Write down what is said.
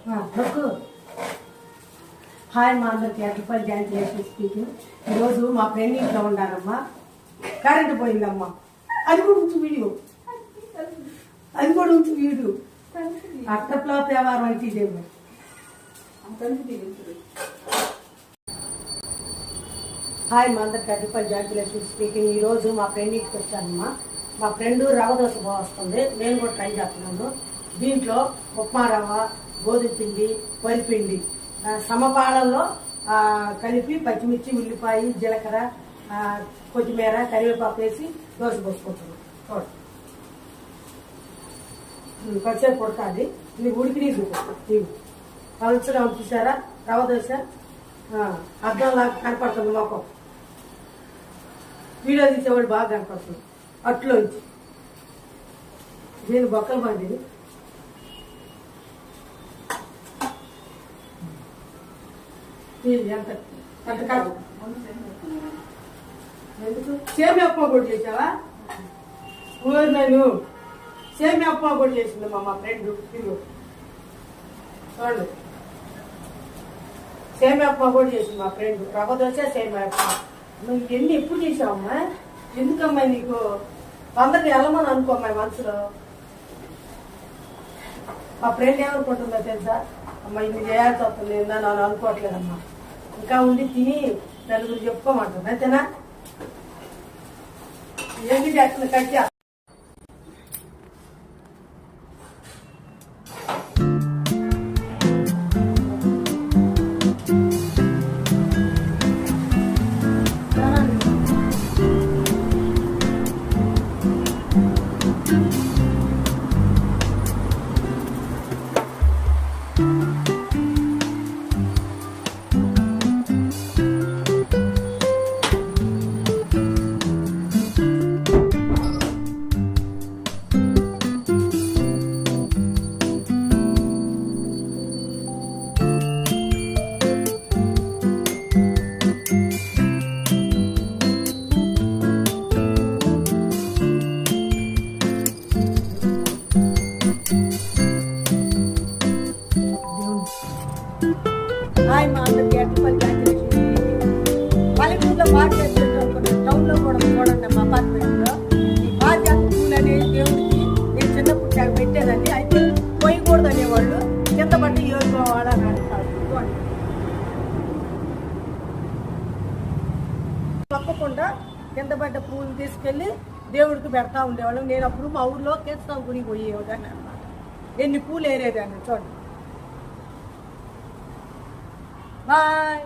Hi మా అందరికి అట్లపల్లి joint చేసి స్పీకింగ్. ఈరోజు మా ఫ్రెండ్ ఇంట్లో ఉండారమ్మా, కరెంట్ పోయిందమ్మా. అది కూడా ఉంచు వీడియో, అట్టప్లో వ్యవహారం అంటే ఇదేమో. హాయ్ మా అందరికి అట్లపల్లి జాయింట్ చేసి స్పీకింగ్. ఈరోజు మా ఫ్రెండ్ ఇంటికి వచ్చానమ్మా. మా ఫ్రెండ్ రవ్వ దోశ వస్తుంది, నేను కూడా ట్రై చేస్తున్నాను. దీంట్లో ఉప్మా రవ్వ, గోధుమ పిండి, వరిపిండి సమపాళల్లో కలిపి పచ్చిమిర్చి, ఉల్లిపాయ, జీలకర్ర, కొత్తిమీర, కరివేపాకు వేసి దోశ పోసుకుంటున్నాం. కొంచెంసేపు ఉడకాలి. ఇది ఉడికి ఇవి పలుచగా చూసారా? రవ్వ దోశ అర్థంలాగా కనపడుతుంది. మొక్కం వీడియో తీసేవాడు బాగా కనపడుతుంది. అట్లోంచి నేను బొక్కలు పండి ఎంత కాదు. ఎందుకు సేమియా ఉప్మా కూడా చేసావా? నేను సేమియా ఉప్మా కూడా చేసింది మా ఫ్రెండ్. చూడండి, సేమియా ఉప్మా కూడా చేసింది మా ఫ్రెండ్. రవ్వ దోశ, సేమియా ఉప్మా. నువ్వు ఎన్ని ఎప్పుడు చేసావమ్మా? ఎందుకమ్మా నీకు తొందరగా వెళ్ళమని అనుకోమ్మా మనసులో. మా ఫ్రెండ్ ఏమనుకుంటుందో తెలుసా? అమ్మ ఇది చేయాల్సి వస్తుంది నన్ను అనుకోవట్లేదమ్మా. ఇంకా ఉండి తిని నలుగురు చెప్పుకోమంటుంది. అంతేనా? ఏంటి అట్లా కట్టా హాయ్ మా అందరికి అట్లపల్లి జాయింట్ చేసి పల్లెటూరులో బాగా చేస్తుంటారు అనుకున్నాను. టౌన్లో కూడా చూడండి మా అపార్ట్మెంట్లో ఈ పారిజాత పూలు అనేది దేవుడికి నేను చిన్నప్పుడు పెట్టేదండి. అయితే పోయకూడదు అనేవాళ్ళు, కింద బట్టి ఏరుకోవాలని అంటారు. తప్పకుండా కింద పడ్డ పూలు తీసుకెళ్ళి దేవుడికి పెడతా ఉండేవాళ్ళం. నేను అప్పుడు మా ఊర్లో కేస్తాం గుడికి పోయేదాన్ని అనమాట. ఎన్ని పూలు ఏరేదాన్ని చూడండి. Bye.